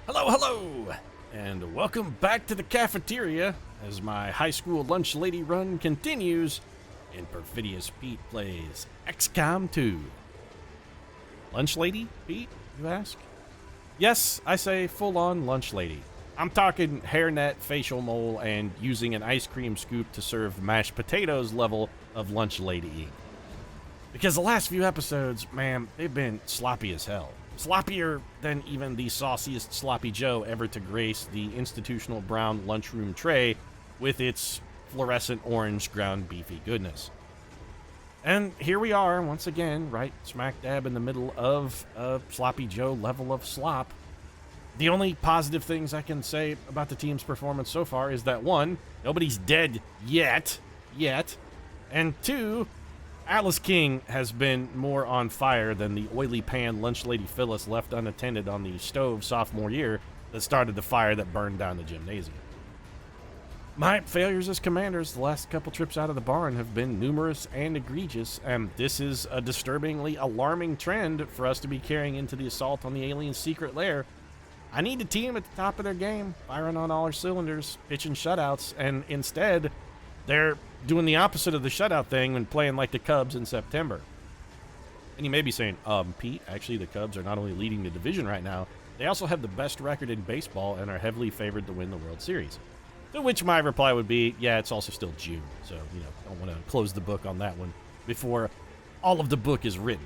Hello, hello, and welcome back to the cafeteria as my high school lunch lady run continues and Perfidious Pete plays XCOM 2. Lunch lady, Pete, you ask? Yes, I say full-on lunch lady. I'm talking hairnet, facial mole, and using an ice cream scoop to serve mashed potatoes level of lunch lady. Because the last few episodes, man, they've been sloppy as hell. Sloppier than even the sauciest Sloppy Joe ever to grace the institutional brown lunchroom tray with its fluorescent orange ground beefy goodness. And here we are, once again, right smack dab in the middle of a Sloppy Joe level of slop. The only positive things I can say about the team's performance so far is that, one, nobody's dead yet, and two, Atlas King has been more on fire than the oily pan lunch lady Phyllis left unattended on the stove sophomore year that started the fire that burned down the gymnasium. My failures as commanders the last couple trips out of the barn have been numerous and egregious, and this is a disturbingly alarming trend for us to be carrying into the assault on the alien secret lair. I need a team at the top of their game, firing on all our cylinders, pitching shutouts, and instead, they're doing the opposite of the shutout thing and playing like the Cubs in September. And you may be saying, Pete, actually the Cubs are not only leading the division right now, they also have the best record in baseball and are heavily favored to win the World Series. To which my reply would be, yeah, it's also still June, so, don't want to close the book on that one before all of the book is written.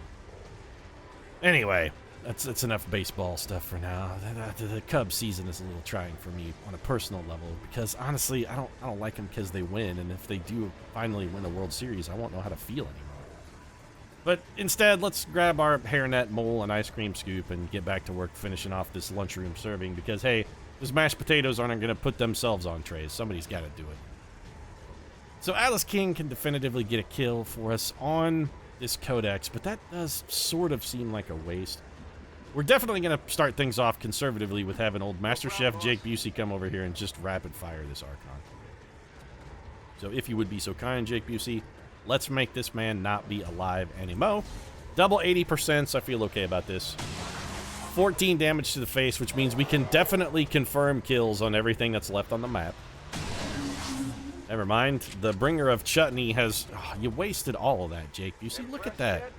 Anyway, that's enough baseball stuff for now. The Cubs season is a little trying for me on a personal level because honestly, I don't like them because they win, and if they do finally win a World Series, I won't know how to feel anymore. But instead, let's grab our hairnet, mole, and ice cream scoop and get back to work finishing off this lunchroom serving because, hey, those mashed potatoes aren't going to put themselves on trays. Somebody's got to do it. So Atlas King can definitively get a kill for us on this codex, but that does sort of seem like a waste. We're definitely going to start things off conservatively with having old Master Chef Jake Busey come over here and just rapid fire this Archon. So if you would be so kind, Jake Busey, let's make this man not be alive anymore. Double 80%, I feel okay about this. 14 damage to the face, which means we can definitely confirm kills on everything that's left on the map. Never mind, the bringer of chutney has... Oh, you wasted all of that, Jake Busey. Look at that.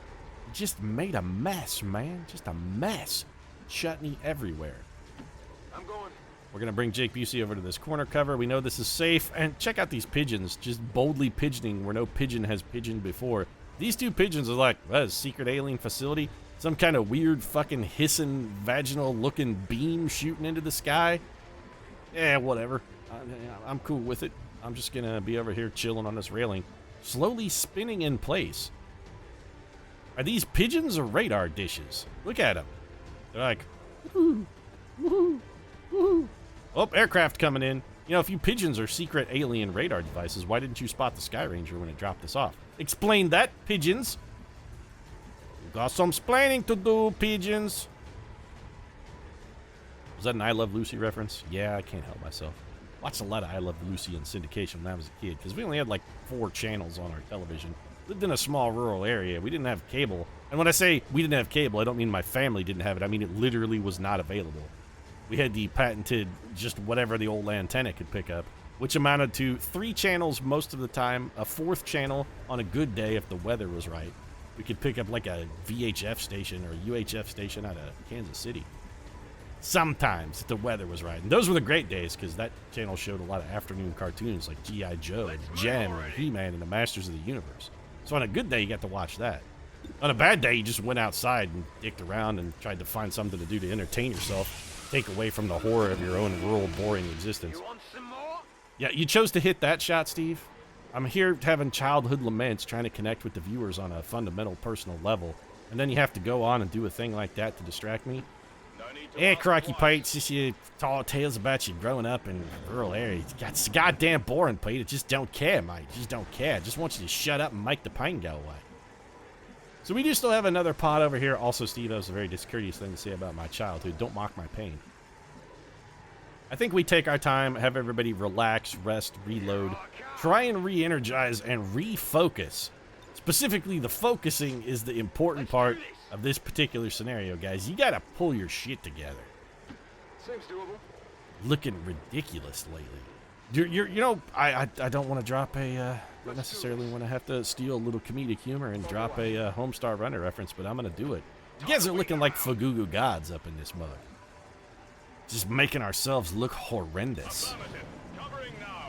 You just made a mess, man. Just a mess. Chutney everywhere. I'm going. We're going to bring Jake Busey over to this corner cover. We know this is safe. And check out these pigeons, just boldly pigeoning where no pigeon has pigeoned before. These two pigeons are like, what, a secret alien facility? Some kind of weird fucking hissing, vaginal-looking beam shooting into the sky? Yeah, whatever. I'm cool with it. I'm just going to be over here chilling on this railing, slowly spinning in place. Are these pigeons or radar dishes? Look at them. They're like, woohoo, woohoo, woohoo. Oh, aircraft coming in. You know, if you pigeons are secret alien radar devices, why didn't you spot the Sky Ranger when it dropped us off? Explain that, pigeons. You got some splaining to do, pigeons. Was that an I Love Lucy reference? Yeah, I can't help myself. Watched a lot of I Love Lucy in syndication when I was a kid, because we only had like 4 channels on our television. Lived in a small rural area. We didn't have cable. And when I say we didn't have cable, I don't mean my family didn't have it. I mean it literally was not available. We had the patented just whatever the old antenna could pick up, which amounted to 3 channels most of the time, a 4th channel on a good day if the weather was right. We could pick up like a VHF station or a UHF station out of Kansas City. Sometimes if the weather was right. And those were the great days because that channel showed a lot of afternoon cartoons like G.I. Joe and Jen and He-Man and the Masters of the Universe. So on a good day, you got to watch that. On a bad day, you just went outside and dicked around and tried to find something to do to entertain yourself, take away from the horror of your own rural, boring existence. You want some more? Yeah, you chose to hit that shot, Steve. I'm here having childhood laments, trying to connect with the viewers on a fundamental personal level, and then you have to go on and do a thing like that to distract me? Yeah, crikey, Pete, it's just your tall tales about you growing up in a rural area. It's goddamn boring, Pete. I just don't care, mate. Just don't care. I just want you to shut up and make the pain go away. So we do still have another pod over here. Also, Steve, that was a very discourteous thing to say about my childhood. Don't mock my pain. I think we take our time, have everybody relax, rest, reload, try and re-energize and refocus. Specifically, the focusing is the important part of this particular scenario, guys. You gotta pull your shit together. Seems doable. looking ridiculous lately. You know, I don't want to drop a, not necessarily want to have to steal a little comedic humor and drop a Homestar Runner reference, but I'm going to do it. You guys are looking like Fagugu gods up in this mug. Just making ourselves look horrendous.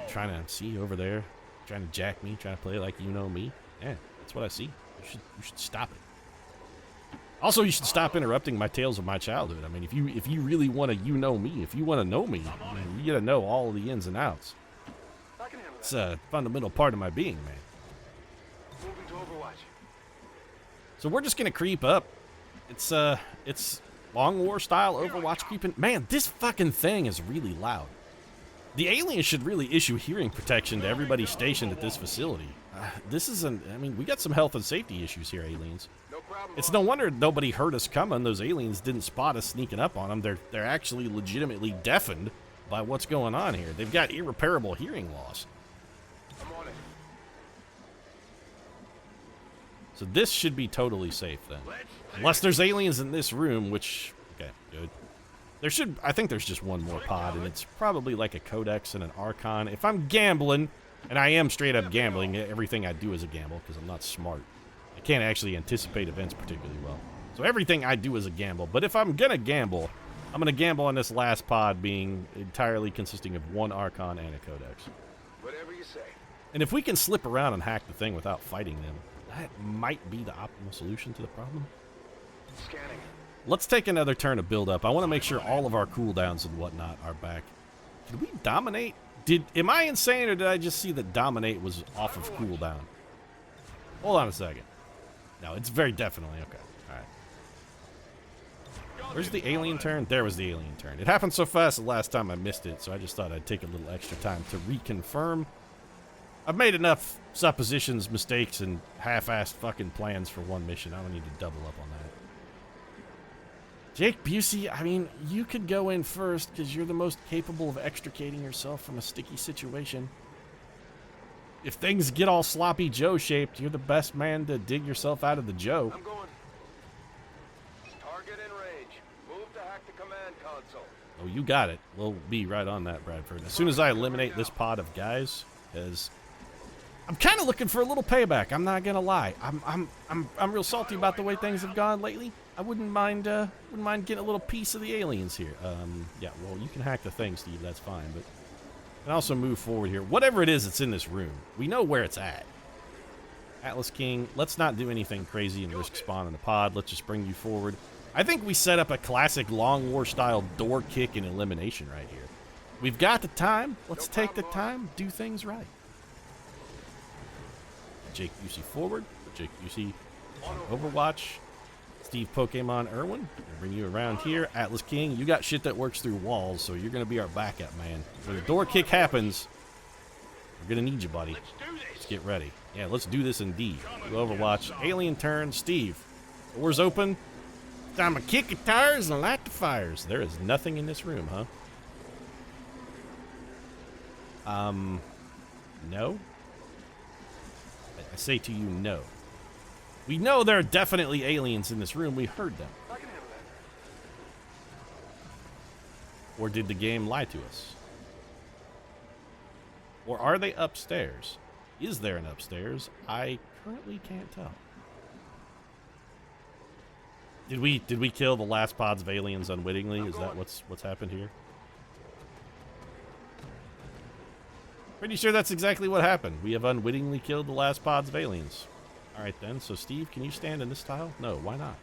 Trying to see over there, trying to jack me, trying to play like you know me. Yeah, that's what I see. You should stop it. Also, you should stop interrupting my tales of my childhood. I mean, if you really want to you know me, if you want to know me, I mean, you gotta know all the ins and outs. It's a fundamental part of my being, man. Moving to Overwatch. So we're just gonna creep up. It's Long War style Overwatch creeping. Man, this fucking thing is really loud. The aliens should really issue hearing protection to everybody stationed at this facility. This isn't, I mean, we got some health and safety issues here, aliens. No problem. It's no wonder nobody heard us coming. Those aliens didn't spot us sneaking up on them. They're actually legitimately deafened by what's going on here. They've got irreparable hearing loss. I'm on it. So this should be totally safe then. Unless there's aliens in this room, which, okay, good. I think there's just one more pod, and it's probably like a Codex and an Archon. If I'm gambling, and I am straight up gambling, everything I do is a gamble because I'm not smart. I can't actually anticipate events particularly well. So everything I do is a gamble. But if I'm gonna gamble, I'm gonna gamble on this last pod being entirely consisting of one Archon and a Codex. Whatever you say. And if we can slip around and hack the thing without fighting them, that might be the optimal solution to the problem. Scanning. Let's take another turn to build up. I want to make sure all of our cooldowns and whatnot are back. Did we dominate? Am I insane, or did I just see that dominate was off of cooldown? Hold on a second. No, it's very definitely okay. All right. Where's the alien turn? There was the alien turn. It happened so fast the last time I missed it, so I just thought I'd take a little extra time to reconfirm. I've made enough suppositions, mistakes, and half-assed fucking plans for one mission. I don't need to double up on that. Jake Busey, I mean, you could go in first because you're the most capable of extricating yourself from a sticky situation. If things get all sloppy Joe-shaped, you're the best man to dig yourself out of the Joe. I'm going. Target in range. Move to hack the command console. Oh, you got it. We'll be right on that, Bradford. As soon as I eliminate this pod of guys, because I'm kind of looking for a little payback. I'm not gonna lie. I'm real salty about the way things have gone lately. I wouldn't mind getting a little piece of the aliens here. Yeah, well, you can hack the thing, Steve. That's fine, but you can also move forward here. Whatever it is that's in this room, we know where it's at. Atlas King, let's not do anything crazy and risk spawning the pod. Let's just bring you forward. I think we set up a classic Long War style door kick and elimination right here. We've got the time. Let's take the time, do things right. Jake Busey forward. Jake Busey on Overwatch. Steve Pokemon Irwin. Bring you around here. Atlas King, you got shit that works through walls, so you're going to be our backup, man. When the door kick happens, we're going to need you, buddy. Let's get ready. Yeah, let's do this indeed. Overwatch. Alien turn. Steve. Doors open. Time to kick the tires and light the fires. There is nothing in this room, huh? No? I say to you, no. We know there are definitely aliens in this room. We heard them. I can handle that. Or did the game lie to us? Or are they upstairs? Is there an upstairs? I currently can't tell. Did we kill the last pods of aliens unwittingly? Is that what's happened here? Pretty sure that's exactly what happened. We have unwittingly killed the last pods of aliens. All right then. So Steve, can you stand in this tile? No, why not?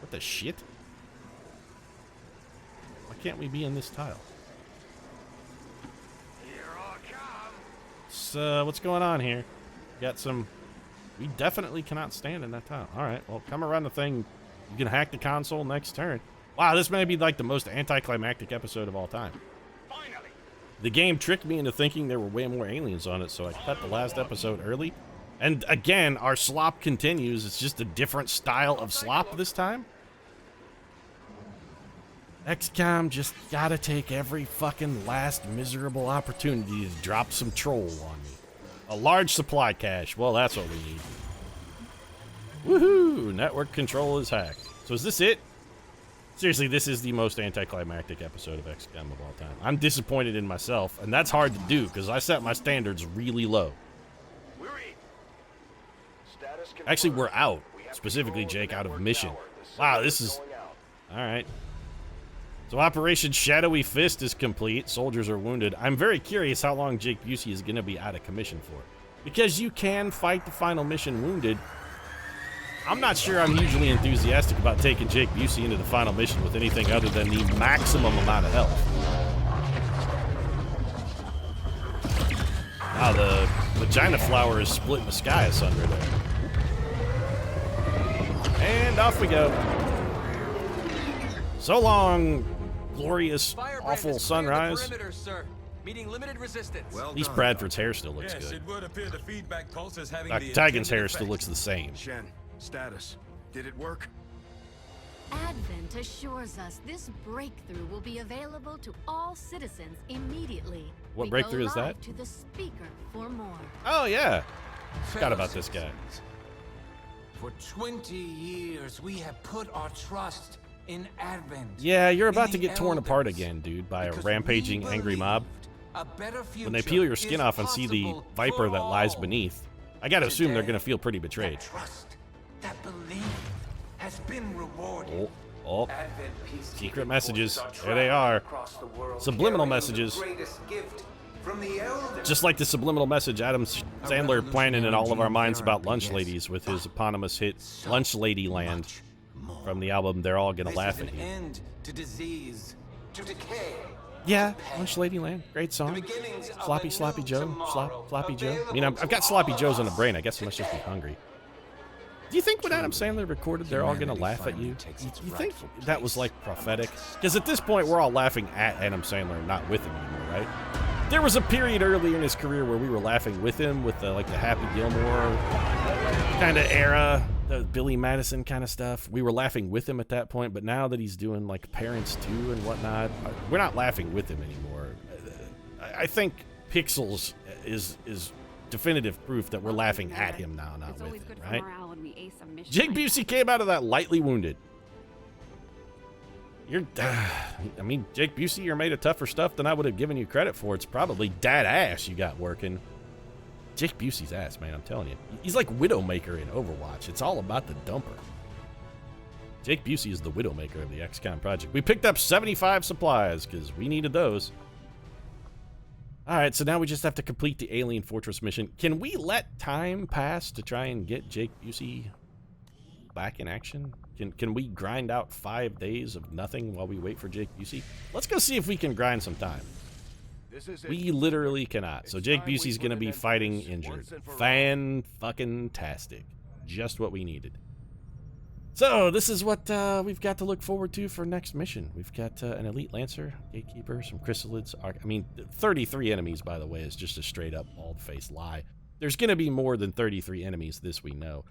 What the shit? Why can't we be in this tile? Here I come. So what's going on here? Got some. We definitely cannot stand in that tile. All right. Well, come around the thing. You can hack the console next turn. Wow, this may be like the most anticlimactic episode of all time. The game tricked me into thinking there were way more aliens on it, so I cut the last episode early. And again, our slop continues. It's just a different style of slop this time. XCOM just gotta take every fucking last miserable opportunity to drop some troll on me. A large supply cache. Well, that's what we need. Woohoo! Network control is hacked. So is this it? Seriously, this is the most anticlimactic episode of XCOM of all time. I'm disappointed in myself, and that's hard to do because I set my standards really low. We're in. Status confirmed. Actually, we're out. We have Specifically, control of Jake, the out of network mission. tower. The Wow, signal this is... going out. Alright. So Operation Shadowy Fist is complete. Soldiers are wounded. I'm very curious how long Jake Busey is going to be out of commission for. Because you can fight the final mission wounded. I'm not sure I'm hugely enthusiastic about taking Jake Busey into the final mission with anything other than the maximum amount of health. Wow, the vagina flower is splitting the sky asunder there. And off we go. So long, glorious, awful sunrise. Meeting limited resistance. At least Bradford's hair still looks Yes, good. it would appear the feedback pulse is having Dr. the Tigan's intended hair still effect. looks the same. Shen, status. Did it work? Advent assures us this breakthrough will be available to all citizens immediately. What We breakthrough go is that? live to the speaker for more. Oh, yeah. Forgot about this guy. For 20 years, we have put our trust in Advent. Yeah, you're about in to the get torn apart elders, again, dude, by a because rampaging we angry mob. believed a better When they future peel your skin is off and see the possible viper for that lies all. beneath, I gotta assume they're Today, gonna feel pretty betrayed. That trust, that belief has been rewarded. Oh, oh. Advent peacekeeping Secret messages. forces There they traveling are. across the world, Subliminal carrying messages. the greatest gift from the elders. Just like the subliminal message Adam Sandler planted in all of our minds about lunch ladies with his eponymous hit Lunch Lady Land from the album They're All Gonna This Laugh is at an You. end to disease, to decay. Yeah, Lunch Lady Land, great song. beginnings of Sloppy a Sloppy new Joe, tomorrow, Sloppy Joe. I mean, available I've got to Sloppy all Joes on of the brain. I us guess I must just be today. hungry. Do you think when Adam Sandler recorded They're All Gonna Humanity Laugh at finally You, takes you its think rightful that was place. like prophetic? Because at this point, we're all laughing at Adam Sandler, not with him anymore, right? There was a period earlier in his career where we were laughing with him, with the, like the Happy Gilmore kind of era, the Billy Madison kind of stuff. We were laughing with him at that point, but now that he's doing like Parents 2 and whatnot, we're not laughing with him anymore. I think Pixels is definitive proof that we're laughing at him now, not with him, right? Jake Busey came out of that lightly wounded. I mean, Jake Busey, you're made of tougher stuff than I would have given you credit for. It's probably dad ass you got working. Jake Busey's ass, man, I'm telling you. He's like Widowmaker in Overwatch. It's all about the dumper. Jake Busey is the Widowmaker of the XCOM project. We picked up 75 supplies because we needed those. All right, so now we just have to complete the Alien Fortress mission. Can we let time pass to try and get Jake Busey back in action? Can we grind out 5 days of nothing while we wait for Jake Busey? Let's go see if we can grind some time. This is it. We literally cannot. So Jake It's time we Busey's put going to an be end to fighting this injured. once and for all. Fan-fucking-tastic. Just what we needed. So this is what we've got to look forward to for next mission. We've got an Elite Lancer, Gatekeeper, some Chrysalids. I mean, 33 enemies, by the way, is just a straight-up bald-faced lie. There's going to be more than 33 enemies, this we know.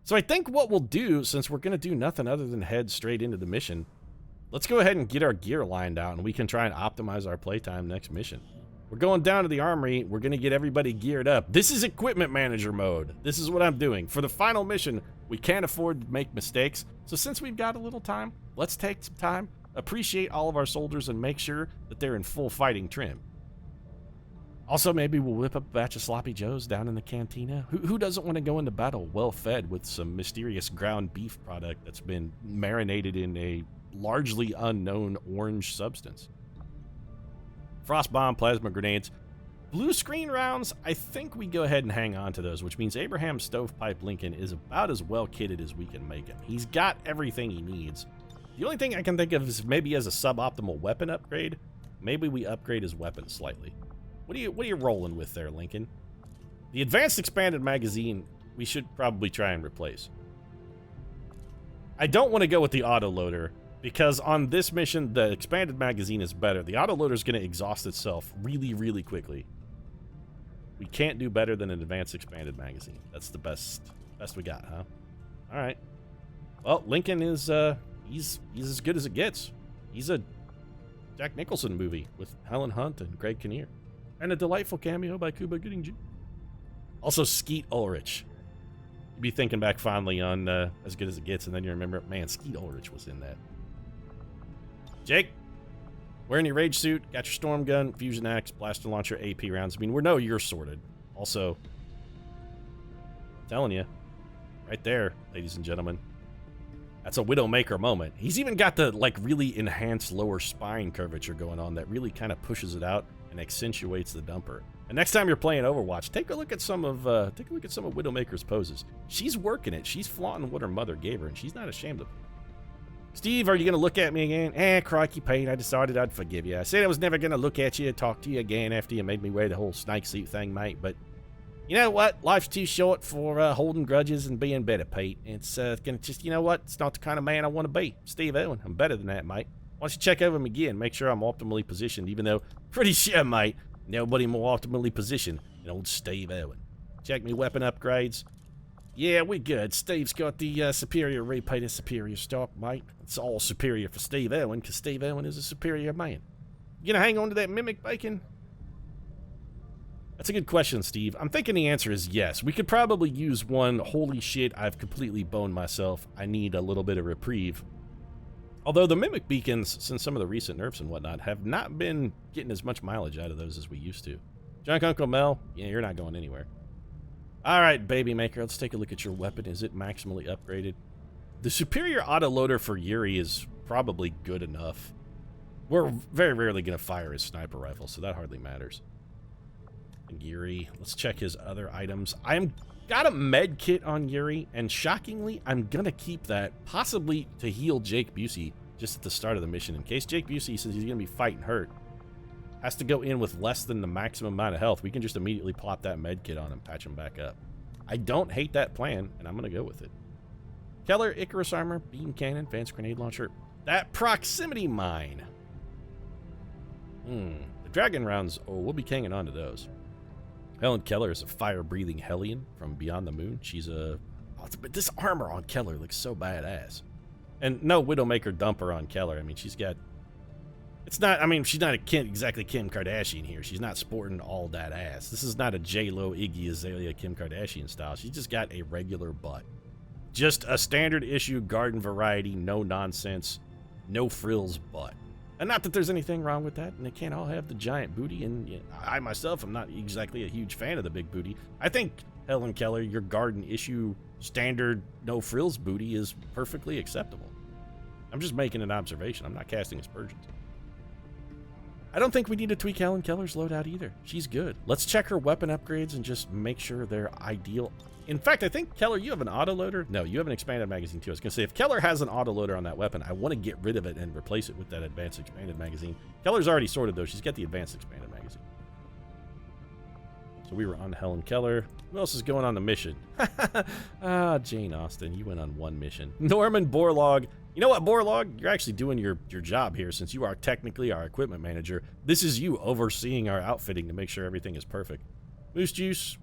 So I think what we'll do, since we're going to do nothing other than head straight into the mission, let's go ahead and get our gear lined out, and we can try and optimize our playtime next mission. We're going down to the armory. We're going to get everybody geared up. This is equipment manager mode. This is what I'm doing. For the final mission, we can't afford to make mistakes. So since we've got a little time, let's take some time, appreciate all of our soldiers, and make sure that they're in full fighting trim. Also, maybe we'll whip up a batch of Sloppy Joes down in the cantina. Who doesn't want to go into battle well-fed with some mysterious ground beef product that's been marinated in a largely unknown orange substance? Frost bomb, plasma grenades. Blue screen rounds, I think we go ahead and hang on to those, which means Abraham Stovepipe Lincoln is about as well kitted as we can make him. He's got everything he needs. The only thing I can think of is maybe as a suboptimal weapon upgrade, maybe we upgrade his weapon slightly. What are you rolling with there, Lincoln? The advanced expanded magazine, we should probably try and replace. I don't want to go with the autoloader, because on this mission, the expanded magazine is better. The autoloader is going to exhaust itself really, really quickly. We can't do better than an advanced expanded magazine. That's the best we got, huh? All right. Well, Lincoln is he's as good as it gets. He's a Jack Nicholson movie with Helen Hunt and Greg Kinnear, and a delightful cameo by Cuba Gooding Jr. Also, Skeet Ulrich. You'd be thinking back fondly on As Good as It Gets, and then you remember, man, Skeet Ulrich was in that. Jake, wearing your rage suit, got your storm gun, fusion axe, blaster launcher, AP rounds. I mean, we know you're sorted. Also, telling you, right there, ladies and gentlemen, that's a Widowmaker moment. He's even got the, like, really enhanced lower spine curvature going on that really kind of pushes it out and accentuates the dumper. And next time you're playing Overwatch, take a look at some of Widowmaker's poses. She's working it. She's flaunting what her mother gave her, and she's not ashamed of it. Steve, are you going to look at me again? Crikey, Pete, I decided I'd forgive you. I said I was never going to look at you and talk to you again after you made me wear the whole snake suit thing, mate. But you know what? Life's too short for holding grudges and being bitter, Pete. It's going to just, you know what? It's not the kind of man I want to be. Steve Owen, I'm better than that, mate. Why don't you check over me again, make sure I'm optimally positioned, even though, pretty sure, mate, nobody more optimally positioned than old Steve Owen. Check me weapon upgrades. Yeah, we good. Steve's got the superior repainted superior stock, mate. It's all superior for Steve Owen, because Steve Owen is a superior man. You gonna hang on to that mimic bacon? That's a good question, Steve. I'm thinking the answer is yes. We could probably use one. Holy shit, I've completely boned myself. I need a little bit of reprieve. Although the mimic beacons, since some of the recent nerfs and whatnot, have not been getting as much mileage out of those as we used to. Junk Uncle Mel, yeah, you're not going anywhere. All right, Baby Maker, let's take a look at your weapon. Is it maximally upgraded? The superior autoloader for Yuri is probably good enough. We're very rarely going to fire his sniper rifle, so that hardly matters. And Yuri, let's check his other items. I'm got a med kit on Yuri, and shockingly, I'm going to keep that, possibly to heal Jake Busey just at the start of the mission. In case Jake Busey says he's going to be fighting hurt, has to go in with less than the maximum amount of health, we can just immediately plop that med kit on and patch him back up. I don't hate that plan, and I'm going to go with it. Keller, Icarus armor, beam cannon, advanced grenade launcher. That proximity mine. The dragon rounds, oh, we'll be hanging on to those. Helen Keller is a fire-breathing Hellion from Beyond the Moon. She's a... Oh, but this armor on Keller looks so badass. And no Widowmaker dumper on Keller. I mean, she's got... It's not, I mean, she's not exactly Kim Kardashian here. She's not sporting all that ass. This is not a J-Lo, Iggy Azalea, Kim Kardashian style. She's just got a regular butt. Just a standard issue garden variety, no nonsense, no frills butt. And not that there's anything wrong with that, and they can't all have the giant booty, and you know, I myself am not exactly a huge fan of the big booty. I think, Helen Keller, your garden issue standard no frills booty is perfectly acceptable. I'm just making an observation. I'm not casting aspersions. I don't think we need to tweak Helen Keller's loadout either. She's good. Let's check her weapon upgrades and just make sure they're ideal. In fact, I think, Keller, you have an autoloader? No, you have an expanded magazine too. I was going to say, if Keller has an autoloader on that weapon, I want to get rid of it and replace it with that advanced expanded magazine. Keller's already sorted, though. She's got the advanced expanded magazine. So we were on Helen Keller. Who else is going on the mission? Jane Austen, you went on one mission. Norman Borlaug. You know what, Borlaug? You're actually doing your job here since you are technically our equipment manager. This is you overseeing our outfitting to make sure everything is perfect. Moose Juice.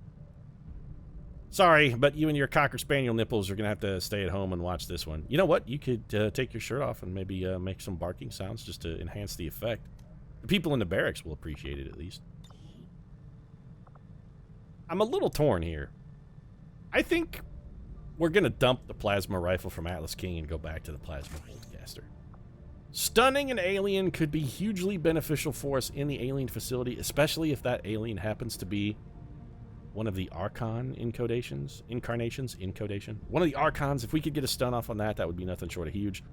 Sorry, but you and your Cocker Spaniel nipples are going to have to stay at home and watch this one. You know what? You could take your shirt off and maybe make some barking sounds just to enhance the effect. The people in the barracks will appreciate it at least. I'm a little torn here. I think we're going to dump the plasma rifle from Atlas King and go back to the plasma boltcaster. Stunning an alien could be hugely beneficial for us in the alien facility, especially if that alien happens to be one of the Archon incarnations. One of the Archons, if we could get a stun off on that, that would be nothing short of huge.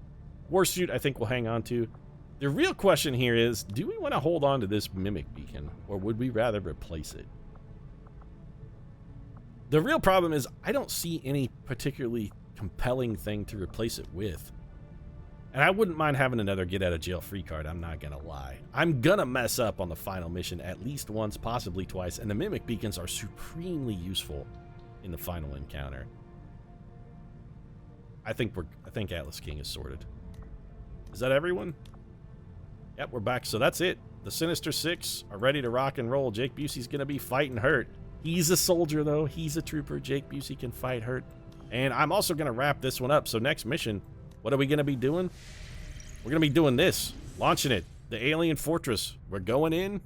Warsuit, I think we'll hang on to. The real question here is, do we want to hold on to this Mimic Beacon, or would we rather replace it? The real problem is, I don't see any particularly compelling thing to replace it with. And I wouldn't mind having another get-out-of-jail-free card, I'm not gonna lie. I'm gonna mess up on the final mission at least once, possibly twice, and the Mimic Beacons are supremely useful in the final encounter. I think Atlas King is sorted. Is that everyone? Yep, we're back, so that's it. The Sinister Six are ready to rock and roll. Jake Busey's gonna be fighting hurt. He's a soldier, though. He's a trooper. Jake Busey can fight hurt. And I'm also gonna wrap this one up, so next mission, what are we going to be doing? We're going to be doing this. Launching it. The Alien Fortress. We're going in.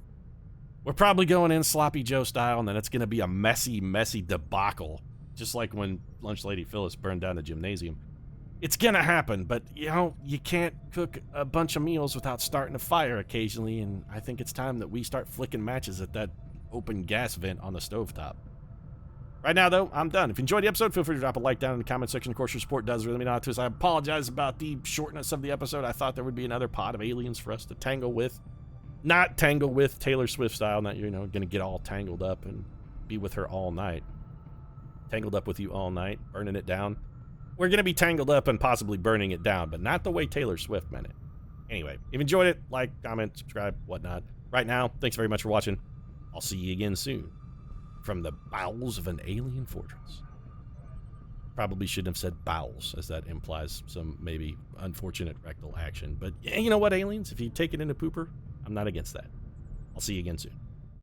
We're probably going in Sloppy Joe style, and then it's going to be a messy, messy debacle. Just like when Lunch Lady Phyllis burned down the gymnasium. It's gonna happen, but, you know, you can't cook a bunch of meals without starting a fire occasionally, and I think it's time that we start flicking matches at that open gas vent on the stovetop. Right now, though, I'm done. If you enjoyed the episode, feel free to drop a like down in the comment section. Of course, your support does really mean a lot to us. I apologize about the shortness of the episode. I thought there would be another pod of aliens for us to tangle with. Not tangle with Taylor Swift style, not, you know, gonna get all tangled up and be with her all night. Tangled up with you all night, burning it down. We're gonna be tangled up and possibly burning it down, but not the way Taylor Swift meant it. Anyway, if you enjoyed it, like, comment, subscribe, whatnot. Right now, thanks very much for watching. I'll see you again soon. From the bowels of an alien fortress. Probably shouldn't have said bowels, as that implies some maybe unfortunate rectal action. But yeah, you know what, aliens? If you take it into pooper, I'm not against that. I'll see you again soon.